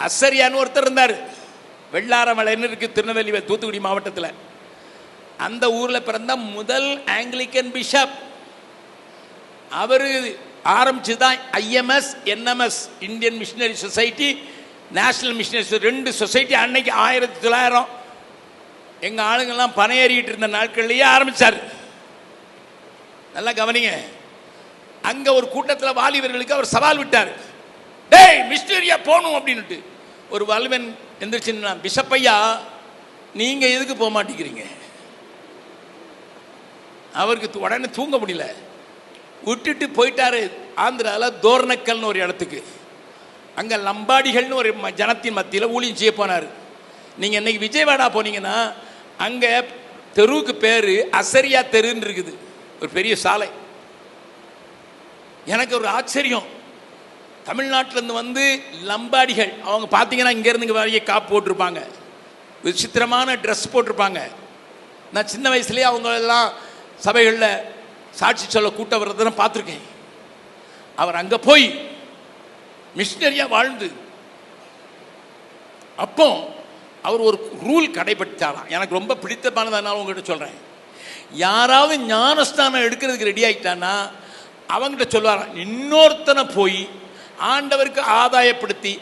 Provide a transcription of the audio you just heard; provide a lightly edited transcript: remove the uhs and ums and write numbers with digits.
அசரியான்னு ஒருத்தர் இருந்தார். வெள்ளாரமலைன்னு இருக்கு திருநெல்வேலி தூத்துக்குடி மாவட்டத்தில். அந்த ஊரில் பிறந்த முதல் ஆங்கிலிக்கன் பிஷப் அவர். ஆரம்பிச்சு தான் IMS NMS Indian missionary society, national missionary, 2 society. அன்னைக்கு 1900 எங்கள் ஆளுங்கள்லாம் பனையேறிட்டு இருந்த நாட்கள்லேயே ஆரம்பித்தார். நல்லா கவனிங்க. அங்கே ஒரு கூட்டத்தில் வாலிபர்களுக்கு அவர் சவால் விட்டார். டேய் மிஷினரியா போகணும் அப்படின்ட்டு. ஒரு வல்வன் எந்திரிச்சுன்னா, பிஷப் ஐயா நீங்கள் எதுக்கு போக மாட்டேங்கிறீங்க? அவருக்கு உடனே தூங்க முடியல. விட்டுட்டு போயிட்டாரு. ஆந்திராவில் தோர்னக்கல்னு ஒரு இடத்துக்கு. அங்கே லம்பாடிகள்னு ஒரு ஜனத்தின் மத்தியில் ஊழியம் செய்ய போனார். நீங்கள் இன்னைக்கு விஜயவாடா போனீங்கன்னா அங்கே தெருவுக்கு பேர் அசரியா தெருன்னு இருக்குது, ஒரு பெரிய சாலை. எனக்கு ஒரு ஆச்சரியம். தமிழ்நாட்டிலேருந்து வந்து லம்பாடிகள் அவங்க பார்த்தீங்கன்னா இங்கேருந்து வரைய காப்பு போட்டிருப்பாங்க, விசித்திரமான ட்ரெஸ் போட்டிருப்பாங்க. நான் சின்ன வயசுலேயே அவங்களெல்லாம் சபைகளில் சாட்சி சொல்ல கூட்ட வர்றதுன்னு பார்த்துருக்கேன். அவர் அங்கே போய் மிஷினரியாக வாழ்ந்து அப்போ அவர் ஒரு ரூல் கடைபிடித்தாராம். எனக்கு ரொம்ப பிடித்தமானதுனால உங்கள்கிட்ட சொல்கிறேன். யாராவது ஞானஸ்தானம் எடுக்கிறதுக்கு ரெடி ஆகிட்டான்னா அவங்ககிட்ட சொல்லுவாராம், இன்னொருத்தனை போய் ஆண்டவருக்கு ஆதாயப்படுத்தி